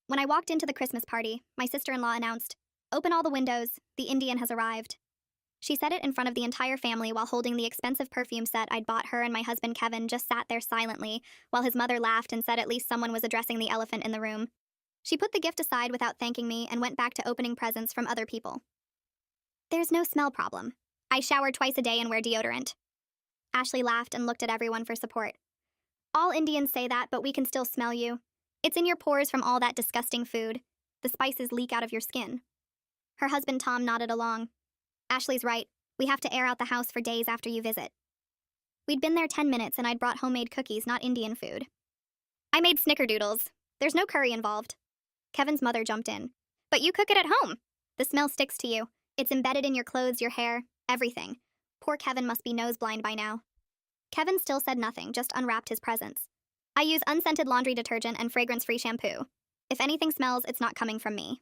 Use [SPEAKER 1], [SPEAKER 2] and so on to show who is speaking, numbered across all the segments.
[SPEAKER 1] When I walked into the Christmas party, my sister-in-law announced, "Open all the windows, the Indian has arrived." She said it in front of the entire family while holding the expensive perfume set I'd bought her, and my husband Kevin just sat there silently, while his mother laughed and said at least someone was addressing the elephant in the room. She put the gift aside without thanking me and went back to opening presents from other people. There's no smell problem. I shower twice a day and wear deodorant. Ashley laughed and looked at everyone for support. All Indians say that, but we can still smell you. It's in your pores from all that disgusting food. The spices leak out of your skin. Her husband Tom nodded along. Ashley's right. We have to air out the house for days after you visit. We'd been there 10 minutes and I'd brought homemade cookies, not Indian food. I made snickerdoodles. There's no curry involved. Kevin's mother jumped in. But you cook it at home. The smell sticks to you. It's embedded in your clothes, your hair, everything. Poor Kevin must be nose blind by now. Kevin still said nothing, just unwrapped his presents. I use unscented laundry detergent and fragrance-free shampoo. If anything smells, it's not coming from me.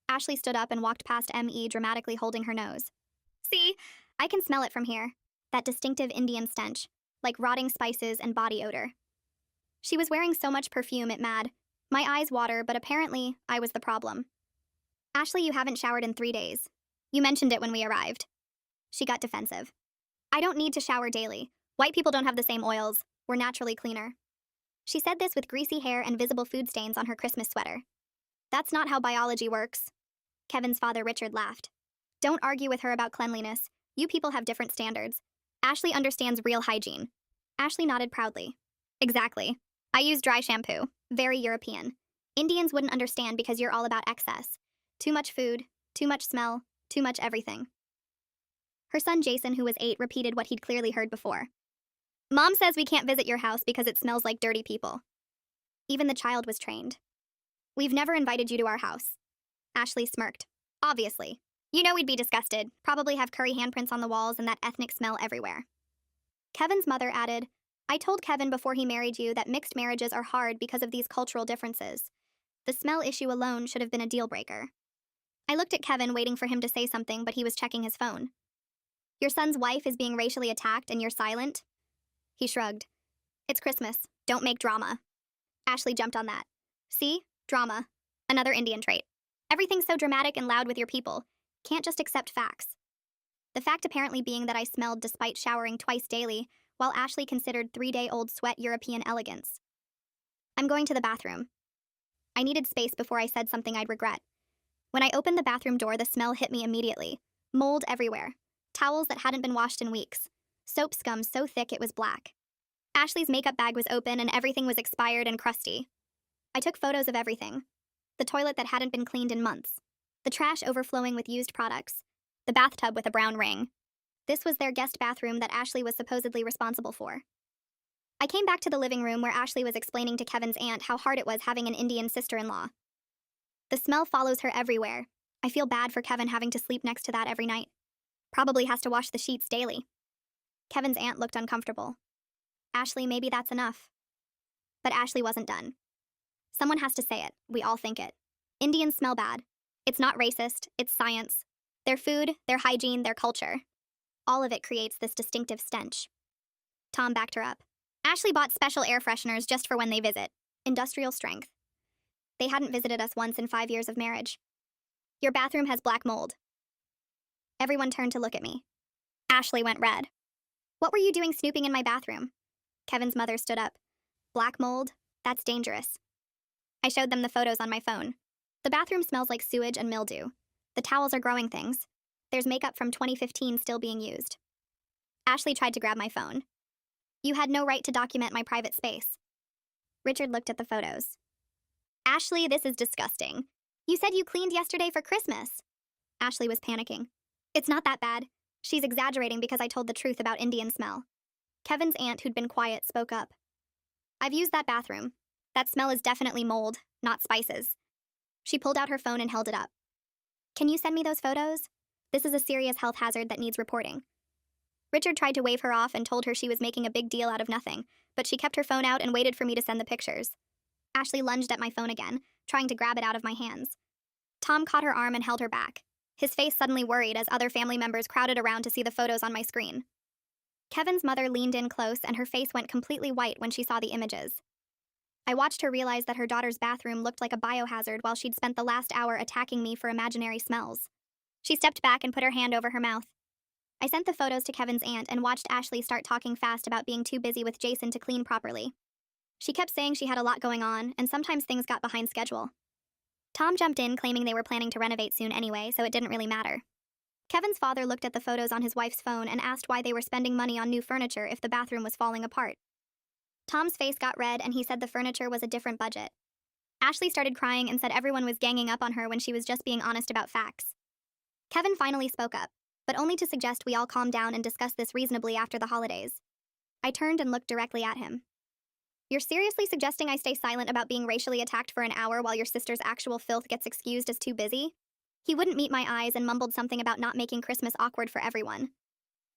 [SPEAKER 1] Ashley stood up and walked past M.E., dramatically holding her nose. See, I can smell it from here. That distinctive Indian stench, like rotting spices and body odor. She was wearing so much perfume it mad. My eyes water, but apparently, I was the problem. Ashley, you haven't showered in 3 days. You mentioned it when we arrived. She got defensive. I don't need to shower daily. White people don't have the same oils. We're naturally cleaner. She said this with greasy hair and visible food stains on her Christmas sweater. That's not how biology works. Kevin's father, Richard, laughed. Don't argue with her about cleanliness. You people have different standards. Ashley understands real hygiene. Ashley nodded proudly. Exactly. I use dry shampoo. Very European. Indians wouldn't understand because you're all about excess. Too much food, too much smell, too much everything. Her son Jason, who was 8, repeated what he'd clearly heard before. Mom says we can't visit your house because it smells like dirty people. Even the child was trained. We've never invited you to our house. Ashley smirked. Obviously. You know we'd be disgusted, probably have curry handprints on the walls and that ethnic smell everywhere. Kevin's mother added, I told Kevin before he married you that mixed marriages are hard because of these cultural differences. The smell issue alone should have been a deal breaker. I looked at Kevin, waiting for him to say something, but he was checking his phone. Your son's wife is being racially attacked and you're silent? He shrugged. It's Christmas. Don't make drama. Ashley jumped on that. See? Drama. Another Indian trait. Everything's so dramatic and loud with your people. Can't just accept facts. The fact apparently being that I smelled despite showering twice daily, while Ashley considered 3-day-old sweat European elegance. I'm going to the bathroom. I needed space before I said something I'd regret. When I opened the bathroom door, the smell hit me immediately. Mold everywhere. Towels that hadn't been washed in weeks. Soap scum so thick it was black. Ashley's makeup bag was open and everything was expired and crusty. I took photos of everything. The toilet that hadn't been cleaned in months. The trash overflowing with used products. The bathtub with a brown ring. This was their guest bathroom that Ashley was supposedly responsible for. I came back to the living room where Ashley was explaining to Kevin's aunt how hard it was having an Indian sister-in-law. The smell follows her everywhere. I feel bad for Kevin having to sleep next to that every night. Probably has to wash the sheets daily. Kevin's aunt looked uncomfortable. Ashley, maybe that's enough. But Ashley wasn't done. Someone has to say it. We all think it. Indians smell bad. It's not racist, it's science. Their food, their hygiene, their culture. All of it creates this distinctive stench. Tom backed her up. Ashley bought special air fresheners just for when they visit. Industrial strength. They hadn't visited us once in 5 years of marriage. Your bathroom has black mold. Everyone turned to look at me. Ashley went red. What were you doing snooping in my bathroom? Kevin's mother stood up. Black mold? That's dangerous. I showed them the photos on my phone. The bathroom smells like sewage and mildew. The towels are growing things. There's makeup from 2015 still being used. Ashley tried to grab my phone. You had no right to document my private space. Richard looked at the photos. Ashley, this is disgusting. You said you cleaned yesterday for Christmas. Ashley was panicking. It's not that bad. She's exaggerating because I told the truth about Indian smell. Kevin's aunt, who'd been quiet, spoke up. I've used that bathroom. That smell is definitely mold, not spices. She pulled out her phone and held it up. Can you send me those photos? This is a serious health hazard that needs reporting. Richard tried to wave her off and told her she was making a big deal out of nothing, but she kept her phone out and waited for me to send the pictures. Ashley lunged at my phone again, trying to grab it out of my hands. Tom caught her arm and held her back. His face suddenly worried as other family members crowded around to see the photos on my screen. Kevin's mother leaned in close and her face went completely white when she saw the images. I watched her realize that her daughter's bathroom looked like a biohazard while she'd spent the last hour attacking me for imaginary smells. She stepped back and put her hand over her mouth. I sent the photos to Kevin's aunt and watched Ashley start talking fast about being too busy with Jason to clean properly. She kept saying she had a lot going on, and sometimes things got behind schedule. Tom jumped in, claiming they were planning to renovate soon anyway, so it didn't really matter. Kevin's father looked at the photos on his wife's phone and asked why they were spending money on new furniture if the bathroom was falling apart. Tom's face got red and he said the furniture was a different budget. Ashley started crying and said everyone was ganging up on her when she was just being honest about facts. Kevin finally spoke up, but only to suggest we all calm down and discuss this reasonably after the holidays. I turned and looked directly at him. You're seriously suggesting I stay silent about being racially attacked for an hour while your sister's actual filth gets excused as too busy? He wouldn't meet my eyes and mumbled something about not making Christmas awkward for everyone.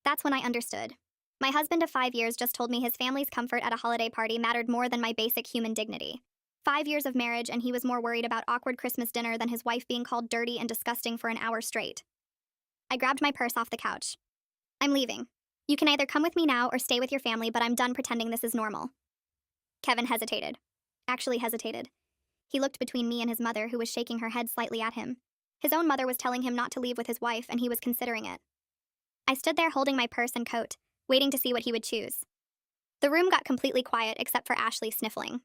[SPEAKER 1] That's when I understood. My husband of 5 years just told me his family's comfort at a holiday party mattered more than my basic human dignity. 5 years of marriage and he was more worried about awkward Christmas dinner than his wife being called dirty and disgusting for an hour straight. I grabbed my purse off the couch. I'm leaving. You can either come with me now or stay with your family, but I'm done pretending this is normal. Kevin hesitated. Actually hesitated. He looked between me and his mother, who was shaking her head slightly at him. His own mother was telling him not to leave with his wife, and he was considering it. I stood there holding my purse and coat, waiting to see what he would choose. The room got completely quiet except for Ashley sniffling.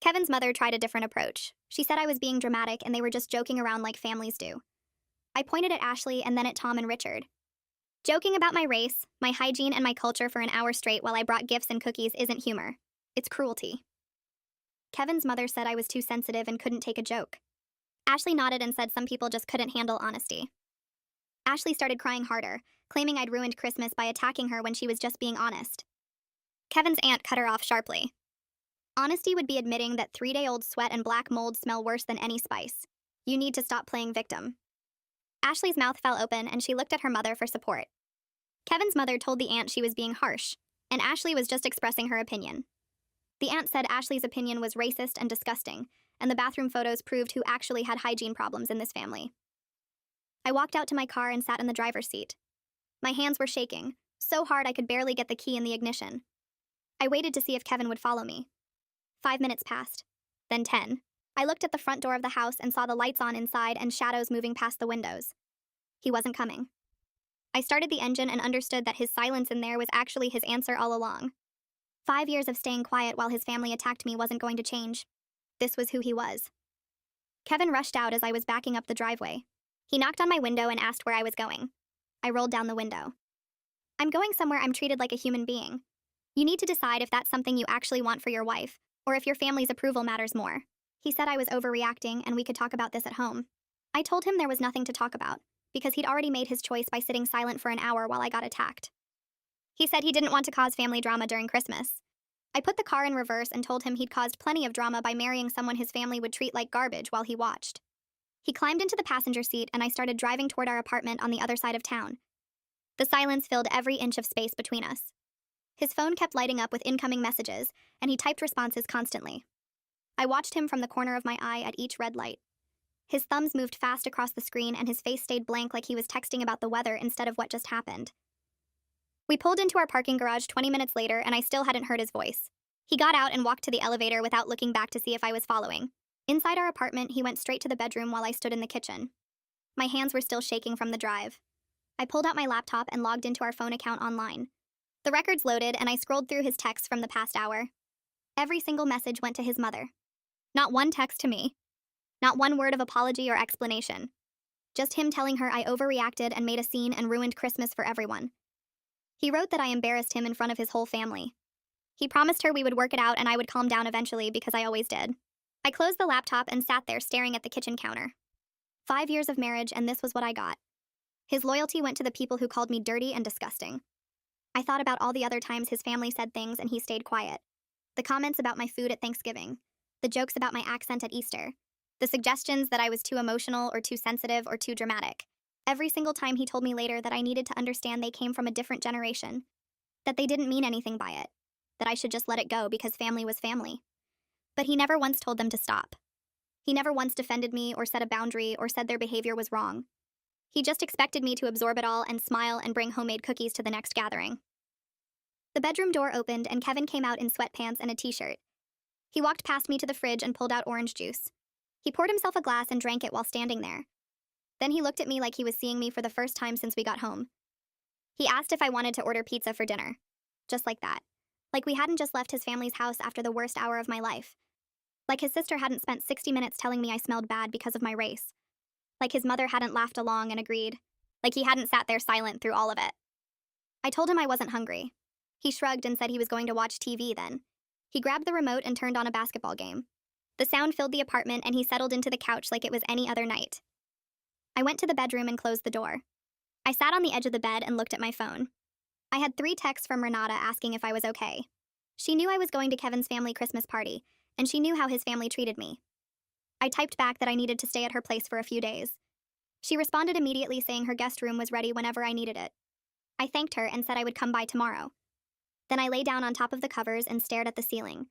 [SPEAKER 1] Kevin's mother tried a different approach. She said I was being dramatic and they were just joking around like families do. I pointed at Ashley and then at Tom and Richard. Joking about my race, my hygiene, and my culture for an hour straight while I brought gifts and cookies isn't humor. It's cruelty. Kevin's mother said I was too sensitive and couldn't take a joke. Ashley nodded and said some people just couldn't handle honesty. Ashley started crying harder, claiming I'd ruined Christmas by attacking her when she was just being honest. Kevin's aunt cut her off sharply. Honesty would be admitting that 3-day-old sweat and black mold smell worse than any spice. You need to stop playing victim. Ashley's mouth fell open and she looked at her mother for support. Kevin's mother told the aunt she was being harsh, and Ashley was just expressing her opinion. The aunt said Ashley's opinion was racist and disgusting, and the bathroom photos proved who actually had hygiene problems in this family. I walked out to my car and sat in the driver's seat. My hands were shaking, so hard I could barely get the key in the ignition. I waited to see if Kevin would follow me. 5 minutes passed, then 10. I looked at the front door of the house and saw the lights on inside and shadows moving past the windows. He wasn't coming. I started the engine and understood that his silence in there was actually his answer all along. 5 years of staying quiet while his family attacked me wasn't going to change. This was who he was. Kevin rushed out as I was backing up the driveway. He knocked on my window and asked where I was going. I rolled down the window. I'm going somewhere I'm treated like a human being. You need to decide if that's something you actually want for your wife, or if your family's approval matters more. He said I was overreacting and we could talk about this at home. I told him there was nothing to talk about, because he'd already made his choice by sitting silent for an hour while I got attacked. He said he didn't want to cause family drama during Christmas. I put the car in reverse and told him he'd caused plenty of drama by marrying someone his family would treat like garbage while he watched. He climbed into the passenger seat and I started driving toward our apartment on the other side of town. The silence filled every inch of space between us. His phone kept lighting up with incoming messages, and he typed responses constantly. I watched him from the corner of my eye at each red light. His thumbs moved fast across the screen and his face stayed blank like he was texting about the weather instead of what just happened. We pulled into our parking garage 20 minutes later and I still hadn't heard his voice. He got out and walked to the elevator without looking back to see if I was following. Inside our apartment, he went straight to the bedroom while I stood in the kitchen. My hands were still shaking from the drive. I pulled out my laptop and logged into our phone account online. The records loaded and I scrolled through his texts from the past hour. Every single message went to his mother. Not one text to me. Not one word of apology or explanation. Just him telling her I overreacted and made a scene and ruined Christmas for everyone. He wrote that I embarrassed him in front of his whole family. He promised her we would work it out and I would calm down eventually because I always did. I closed the laptop and sat there staring at the kitchen counter. 5 years of marriage and this was what I got. His loyalty went to the people who called me dirty and disgusting. I thought about all the other times his family said things and he stayed quiet. The comments about my food at Thanksgiving. The jokes about my accent at Easter. The suggestions that I was too emotional or too sensitive or too dramatic. Every single time he told me later that I needed to understand they came from a different generation. That they didn't mean anything by it. That I should just let it go because family was family. But he never once told them to stop. He never once defended me or set a boundary or said their behavior was wrong. He just expected me to absorb it all and smile and bring homemade cookies to the next gathering. The bedroom door opened and Kevin came out in sweatpants and a t-shirt. He walked past me to the fridge and pulled out orange juice. He poured himself a glass and drank it while standing there. Then he looked at me like he was seeing me for the first time since we got home. He asked if I wanted to order pizza for dinner. Just like that. Like we hadn't just left his family's house after the worst hour of my life. Like his sister hadn't spent 60 minutes telling me I smelled bad because of my race. Like his mother hadn't laughed along and agreed. Like he hadn't sat there silent through all of it. I told him I wasn't hungry. He shrugged and said he was going to watch TV then. He grabbed the remote and turned on a basketball game. The sound filled the apartment and he settled into the couch like it was any other night. I went to the bedroom and closed the door. I sat on the edge of the bed and looked at my phone. I had 3 texts from Renata asking if I was okay. She knew I was going to Kevin's family Christmas party, and she knew how his family treated me. I typed back that I needed to stay at her place for a few days. She responded immediately saying her guest room was ready whenever I needed it. I thanked her and said I would come by tomorrow. Then I lay down on top of the covers and stared at the ceiling.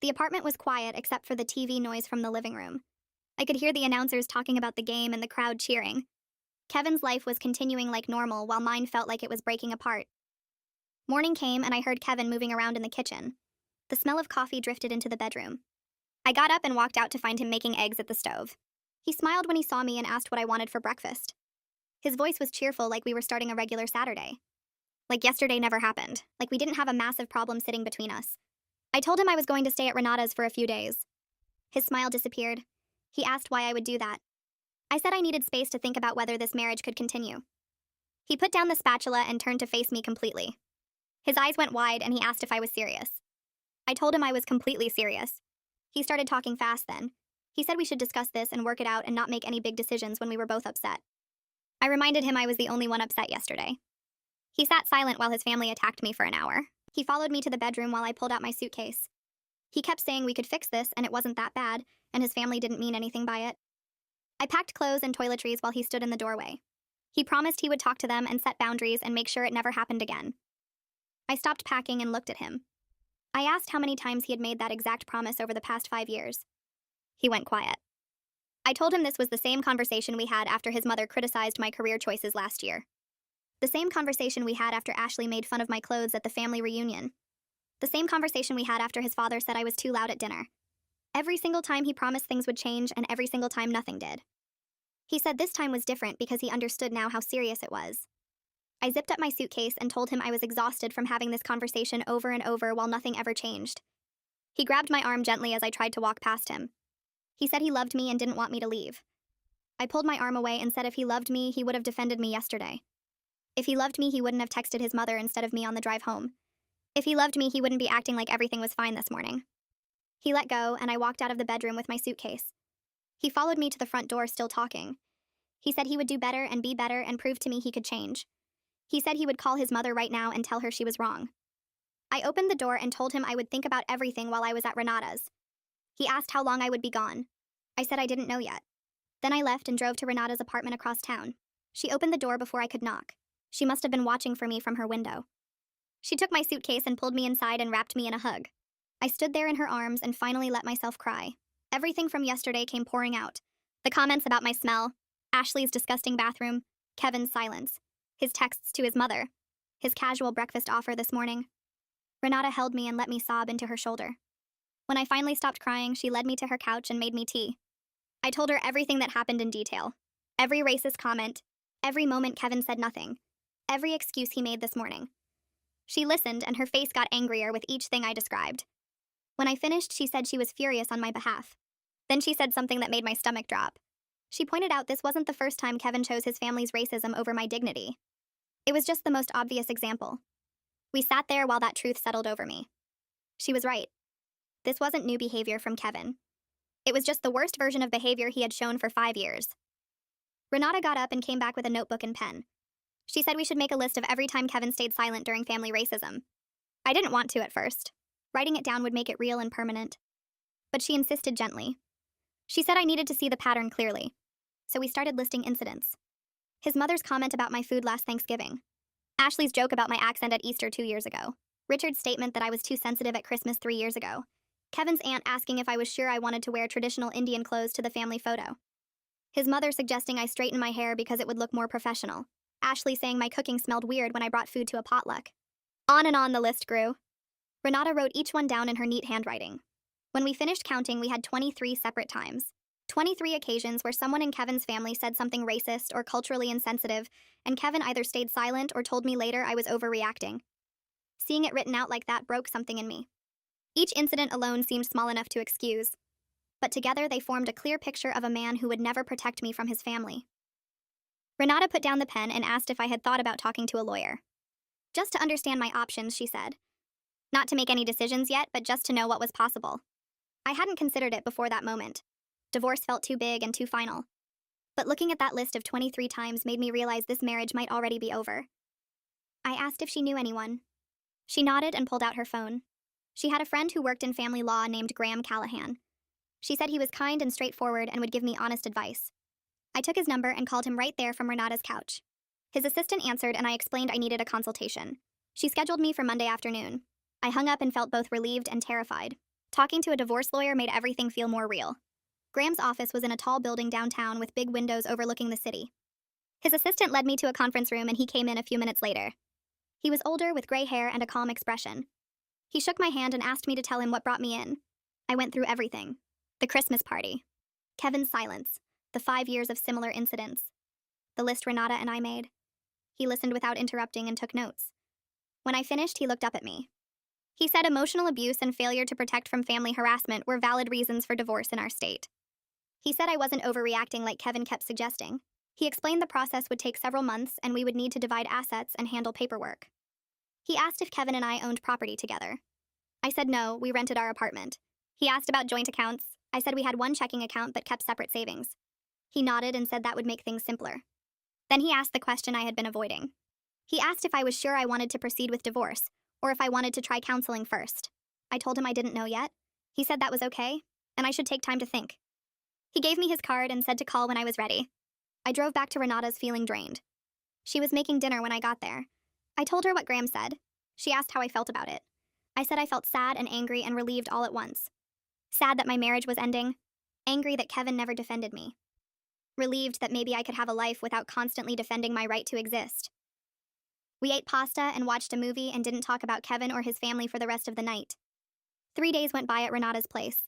[SPEAKER 1] The apartment was quiet except for the TV noise from the living room. I could hear the announcers talking about the game and the crowd cheering. Kevin's life was continuing like normal while mine felt like it was breaking apart. Morning came and I heard Kevin moving around in the kitchen. The smell of coffee drifted into the bedroom. I got up and walked out to find him making eggs at the stove. He smiled when he saw me and asked what I wanted for breakfast. His voice was cheerful like we were starting a regular Saturday. Like yesterday never happened, like we didn't have a massive problem sitting between us. I told him I was going to stay at Renata's for a few days. His smile disappeared. He asked why I would do that. I said I needed space to think about whether this marriage could continue. He put down the spatula and turned to face me completely. His eyes went wide and he asked if I was serious. I told him I was completely serious. He started talking fast then. He said we should discuss this and work it out and not make any big decisions when we were both upset. I reminded him I was the only one upset yesterday. He sat silent while his family attacked me for an hour. He followed me to the bedroom while I pulled out my suitcase. He kept saying we could fix this and it wasn't that bad, and his family didn't mean anything by it. I packed clothes and toiletries while he stood in the doorway. He promised he would talk to them and set boundaries and make sure it never happened again. I stopped packing and looked at him. I asked how many times he had made that exact promise over the past 5 years. He went quiet. I told him this was the same conversation we had after his mother criticized my career choices last year. The same conversation we had after Ashley made fun of my clothes at the family reunion. The same conversation we had after his father said I was too loud at dinner. Every single time he promised things would change, and every single time nothing did. He said this time was different because he understood now how serious it was. I zipped up my suitcase and told him I was exhausted from having this conversation over and over while nothing ever changed. He grabbed my arm gently as I tried to walk past him. He said he loved me and didn't want me to leave. I pulled my arm away and said if he loved me, he would have defended me yesterday. If he loved me, he wouldn't have texted his mother instead of me on the drive home. If he loved me, he wouldn't be acting like everything was fine this morning. He let go, and I walked out of the bedroom with my suitcase. He followed me to the front door, still talking. He said he would do better and be better and prove to me he could change. He said he would call his mother right now and tell her she was wrong. I opened the door and told him I would think about everything while I was at Renata's. He asked how long I would be gone. I said I didn't know yet. Then I left and drove to Renata's apartment across town. She opened the door before I could knock. She must have been watching for me from her window. She took my suitcase and pulled me inside and wrapped me in a hug. I stood there in her arms and finally let myself cry. Everything from yesterday came pouring out. The comments about my smell, Ashley's disgusting bathroom, Kevin's silence, his texts to his mother, his casual breakfast offer this morning. Renata held me and let me sob into her shoulder. When I finally stopped crying, she led me to her couch and made me tea. I told her everything that happened in detail. Every racist comment, every moment Kevin said nothing, every excuse he made this morning. She listened and her face got angrier with each thing I described. When I finished, she said she was furious on my behalf. Then she said something that made my stomach drop. She pointed out this wasn't the first time Kevin chose his family's racism over my dignity. It was just the most obvious example. We sat there while that truth settled over me. She was right. This wasn't new behavior from Kevin. It was just the worst version of behavior he had shown for 5 years. Renata got up and came back with a notebook and pen. She said we should make a list of every time Kevin stayed silent during family racism. I didn't want to at first. Writing it down would make it real and permanent. But she insisted gently. She said I needed to see the pattern clearly. So we started listing incidents. His mother's comment about my food last Thanksgiving. Ashley's joke about my accent at Easter 2 years ago. Richard's statement that I was too sensitive at Christmas 3 years ago. Kevin's aunt asking if I was sure I wanted to wear traditional Indian clothes to the family photo. His mother suggesting I straighten my hair because it would look more professional. Ashley saying my cooking smelled weird when I brought food to a potluck. On and on the list grew. Renata wrote each one down in her neat handwriting. When we finished counting, we had 23 separate times. 23 occasions where someone in Kevin's family said something racist or culturally insensitive, and Kevin either stayed silent or told me later I was overreacting. Seeing it written out like that broke something in me. Each incident alone seemed small enough to excuse, but together they formed a clear picture of a man who would never protect me from his family. Renata put down the pen and asked if I had thought about talking to a lawyer. Just to understand my options, she said. Not to make any decisions yet, but just to know what was possible. I hadn't considered it before that moment. Divorce felt too big and too final. But looking at that list of 23 times made me realize this marriage might already be over. I asked if she knew anyone. She nodded and pulled out her phone. She had a friend who worked in family law named Graham Callahan. She said he was kind and straightforward and would give me honest advice. I took his number and called him right there from Renata's couch. His assistant answered and I explained I needed a consultation. She scheduled me for Monday afternoon. I hung up and felt both relieved and terrified. Talking to a divorce lawyer made everything feel more real. Graham's office was in a tall building downtown with big windows overlooking the city. His assistant led me to a conference room and he came in a few minutes later. He was older with gray hair and a calm expression. He shook my hand and asked me to tell him what brought me in. I went through everything. The Christmas party. Kevin's silence. The 5 years of similar incidents. The list Renata and I made. He listened without interrupting and took notes. When I finished, he looked up at me. He said emotional abuse and failure to protect from family harassment were valid reasons for divorce in our state. He said I wasn't overreacting like Kevin kept suggesting. He explained the process would take several months and we would need to divide assets and handle paperwork. He asked if Kevin and I owned property together. I said no, we rented our apartment. He asked about joint accounts. I said we had one checking account but kept separate savings. He nodded and said that would make things simpler. Then he asked the question I had been avoiding. He asked if I was sure I wanted to proceed with divorce, or if I wanted to try counseling first. I told him I didn't know yet. He said that was okay, and I should take time to think. He gave me his card and said to call when I was ready. I drove back to Renata's feeling drained. She was making dinner when I got there. I told her what Graham said. She asked how I felt about it. I said I felt sad and angry and relieved all at once. Sad that my marriage was ending. Angry that Kevin never defended me. Relieved that maybe I could have a life without constantly defending my right to exist. We ate pasta and watched a movie and didn't talk about Kevin or his family for the rest of the night. 3 days went by at Renata's place.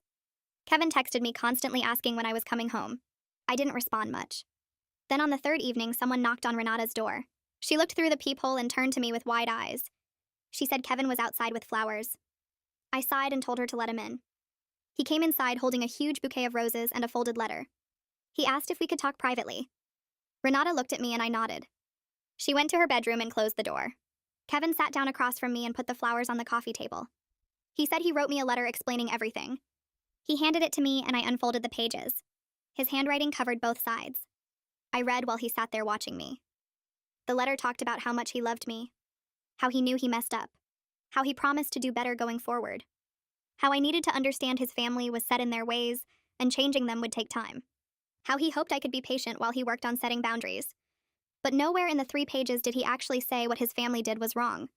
[SPEAKER 1] Kevin texted me constantly asking when I was coming home. I didn't respond much. Then on the third evening, someone knocked on Renata's door. She looked through the peephole and turned to me with wide eyes. She said Kevin was outside with flowers. I sighed and told her to let him in. He came inside holding a huge bouquet of roses and a folded letter. He asked if we could talk privately. Renata looked at me and I nodded. She went to her bedroom and closed the door. Kevin sat down across from me and put the flowers on the coffee table. He said he wrote me a letter explaining everything. He handed it to me and I unfolded the pages. His handwriting covered both sides. I read while he sat there watching me. The letter talked about how much he loved me, how he knew he messed up, how he promised to do better going forward, how I needed to understand his family was set in their ways and changing them would take time, how he hoped I could be patient while he worked on setting boundaries. But nowhere in the 3 pages did he actually say what his family did was wrong.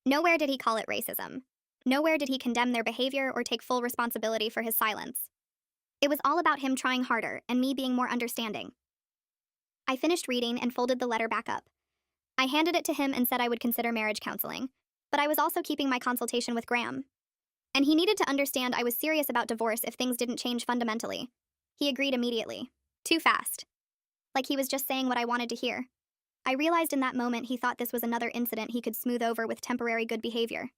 [SPEAKER 1] Nowhere did he call it racism. Nowhere did he condemn their behavior or take full responsibility for his silence. It was all about him trying harder and me being more understanding. I finished reading and folded the letter back up. I handed it to him and said I would consider marriage counseling, but I was also keeping my consultation with Graham. And he needed to understand I was serious about divorce if things didn't change fundamentally. He agreed immediately. Too fast. Like he was just saying what I wanted to hear. I realized in that moment he thought this was another incident he could smooth over with temporary good behavior.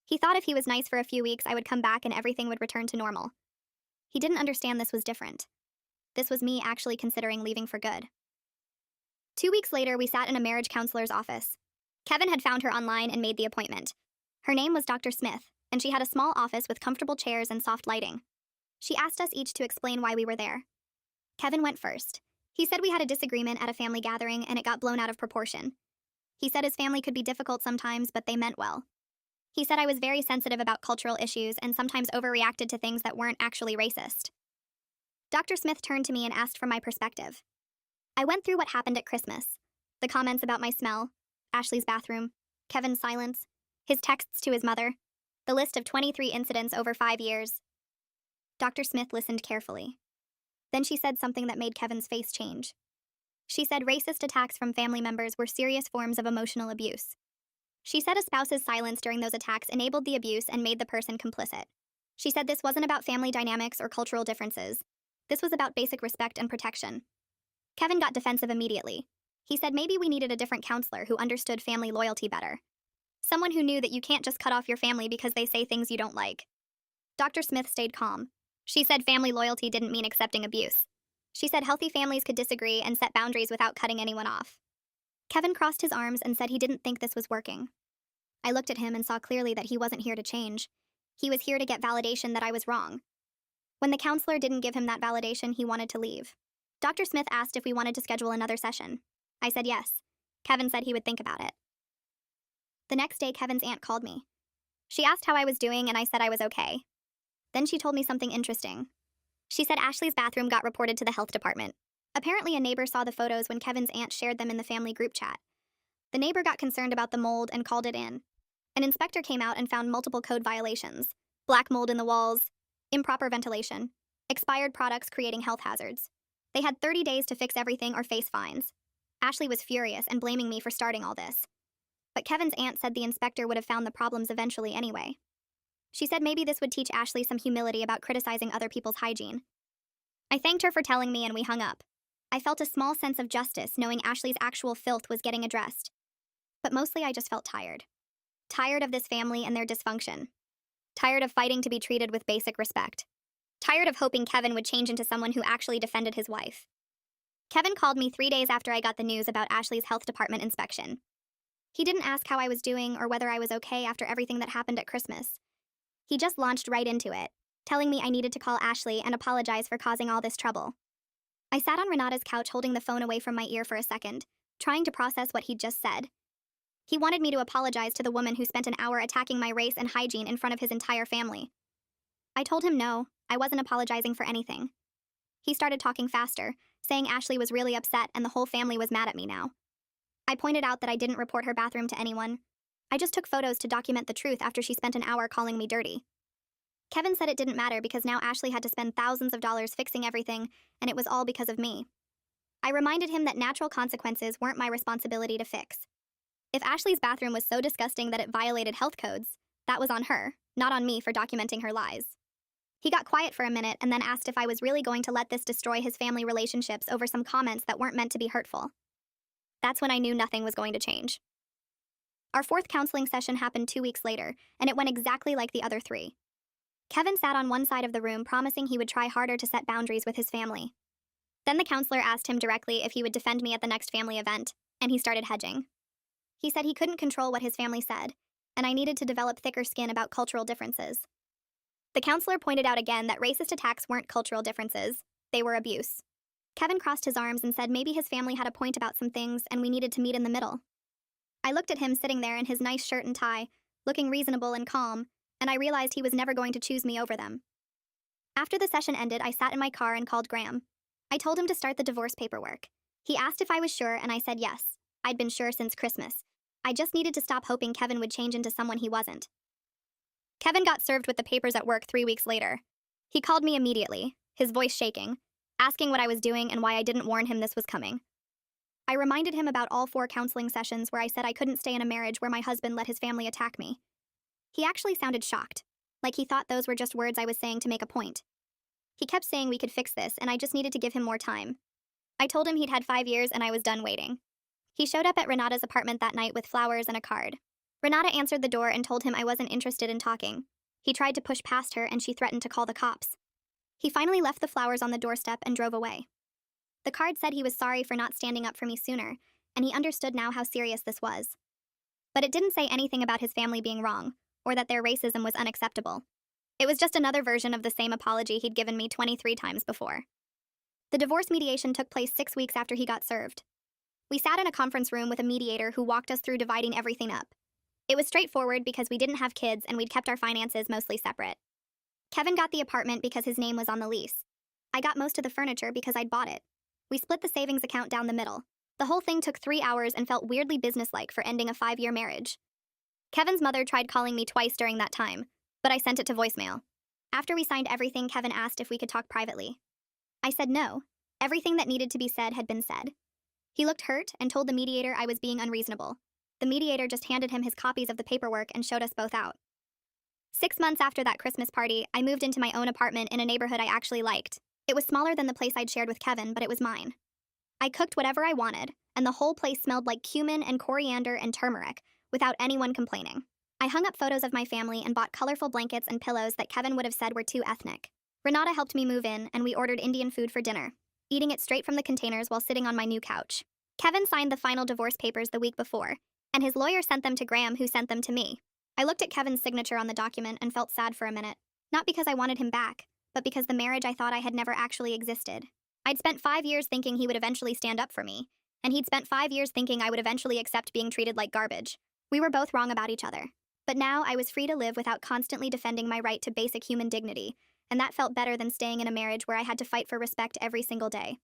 [SPEAKER 1] He thought if he was nice for a few weeks, I would come back and everything would return to normal. He didn't understand this was different. This was me actually considering leaving for good. 2 weeks later, we sat in a marriage counselor's office. Kevin had found her online and made the appointment. Her name was Dr. Smith, and she had a small office with comfortable chairs and soft lighting. She asked us each to explain why we were there. Kevin went first. He said we had a disagreement at a family gathering and it got blown out of proportion. He said his family could be difficult sometimes, but they meant well. He said I was very sensitive about cultural issues and sometimes overreacted to things that weren't actually racist. Dr. Smith turned to me and asked for my perspective. I went through what happened at Christmas. The comments about my smell, Ashley's bathroom, Kevin's silence, his texts to his mother, the list of 23 incidents over 5 years. Dr. Smith listened carefully. Then she said something that made Kevin's face change. She said racist attacks from family members were serious forms of emotional abuse. She said a spouse's silence during those attacks enabled the abuse and made the person complicit. She said this wasn't about family dynamics or cultural differences. This was about basic respect and protection. Kevin got defensive immediately. He said maybe we needed a different counselor who understood family loyalty better. Someone who knew that you can't just cut off your family because they say things you don't like. Dr. Smith stayed calm. She said family loyalty didn't mean accepting abuse. She said healthy families could disagree and set boundaries without cutting anyone off. Kevin crossed his arms and said he didn't think this was working. I looked at him and saw clearly that he wasn't here to change. He was here to get validation that I was wrong. When the counselor didn't give him that validation, he wanted to leave. Dr. Smith asked if we wanted to schedule another session. I said yes. Kevin said he would think about it. The next day, Kevin's aunt called me. She asked how I was doing, and I said I was okay. Then she told me something interesting. She said Ashley's bathroom got reported to the health department. Apparently, a neighbor saw the photos when Kevin's aunt shared them in the family group chat. The neighbor got concerned about the mold and called it in. An inspector came out and found multiple code violations: black mold in the walls, improper ventilation, expired products creating health hazards. They had 30 days to fix everything or face fines. Ashley was furious and blaming me for starting all this. But Kevin's aunt said the inspector would have found the problems eventually anyway. She said maybe this would teach Ashley some humility about criticizing other people's hygiene. I thanked her for telling me and we hung up. I felt a small sense of justice knowing Ashley's actual filth was getting addressed. But mostly I just felt tired. Tired of this family and their dysfunction. Tired of fighting to be treated with basic respect. Tired of hoping Kevin would change into someone who actually defended his wife. Kevin called me 3 days after I got the news about Ashley's health department inspection. He didn't ask how I was doing or whether I was okay after everything that happened at Christmas. He just launched right into it, telling me I needed to call Ashley and apologize for causing all this trouble. I sat on Renata's couch holding the phone away from my ear for a second, trying to process what he'd just said. He wanted me to apologize to the woman who spent an hour attacking my race and hygiene in front of his entire family. I told him no, I wasn't apologizing for anything. He started talking faster, saying Ashley was really upset and the whole family was mad at me now. I pointed out that I didn't report her bathroom to anyone. I just took photos to document the truth after she spent an hour calling me dirty. Kevin said it didn't matter because now Ashley had to spend thousands of dollars fixing everything, and it was all because of me. I reminded him that natural consequences weren't my responsibility to fix. If Ashley's bathroom was so disgusting that it violated health codes, that was on her, not on me for documenting her lies. He got quiet for a minute and then asked if I was really going to let this destroy his family relationships over some comments that weren't meant to be hurtful. That's when I knew nothing was going to change. Our fourth counseling session happened 2 weeks later, and it went exactly like the other 3. Kevin sat on one side of the room promising he would try harder to set boundaries with his family. Then the counselor asked him directly if he would defend me at the next family event, and he started hedging. He said he couldn't control what his family said, and I needed to develop thicker skin about cultural differences. The counselor pointed out again that racist attacks weren't cultural differences, they were abuse. Kevin crossed his arms and said maybe his family had a point about some things and we needed to meet in the middle. I looked at him sitting there in his nice shirt and tie, looking reasonable and calm, and I realized he was never going to choose me over them. After the session ended, I sat in my car and called Graham. I told him to start the divorce paperwork. He asked if I was sure, and I said yes. I'd been sure since Christmas. I just needed to stop hoping Kevin would change into someone he wasn't. Kevin got served with the papers at work 3 weeks later. He called me immediately, his voice shaking, asking what I was doing and why I didn't warn him this was coming. I reminded him about all 4 counseling sessions where I said I couldn't stay in a marriage where my husband let his family attack me. He actually sounded shocked, like he thought those were just words I was saying to make a point. He kept saying we could fix this and I just needed to give him more time. I told him he'd had 5 years and I was done waiting. He showed up at Renata's apartment that night with flowers and a card. Renata answered the door and told him I wasn't interested in talking. He tried to push past her and she threatened to call the cops. He finally left the flowers on the doorstep and drove away. The card said he was sorry for not standing up for me sooner, and he understood now how serious this was. But it didn't say anything about his family being wrong, or that their racism was unacceptable. It was just another version of the same apology he'd given me 23 times before. The divorce mediation took place 6 weeks after he got served. We sat in a conference room with a mediator who walked us through dividing everything up. It was straightforward because we didn't have kids and we'd kept our finances mostly separate. Kevin got the apartment because his name was on the lease. I got most of the furniture because I'd bought it. We split the savings account down the middle. The whole thing took 3 hours and felt weirdly businesslike for ending a 5-year marriage. Kevin's mother tried calling me twice during that time, but I sent it to voicemail. After we signed everything, Kevin asked if we could talk privately. I said no. Everything that needed to be said had been said. He looked hurt and told the mediator I was being unreasonable. The mediator just handed him his copies of the paperwork and showed us both out. 6 months after that Christmas party, I moved into my own apartment in a neighborhood I actually liked. It was smaller than the place I'd shared with Kevin, but it was mine. I cooked whatever I wanted, and the whole place smelled like cumin and coriander and turmeric, without anyone complaining. I hung up photos of my family and bought colorful blankets and pillows that Kevin would have said were too ethnic. Renata helped me move in, and we ordered Indian food for dinner, eating it straight from the containers while sitting on my new couch. Kevin signed the final divorce papers the week before, and his lawyer sent them to Graham, who sent them to me. I looked at Kevin's signature on the document and felt sad for a minute. Not because I wanted him back, but because the marriage I thought I had never actually existed. I'd spent 5 years thinking he would eventually stand up for me, and he'd spent 5 years thinking I would eventually accept being treated like garbage. We were both wrong about each other. But now I was free to live without constantly defending my right to basic human dignity, and that felt better than staying in a marriage where I had to fight for respect every single day.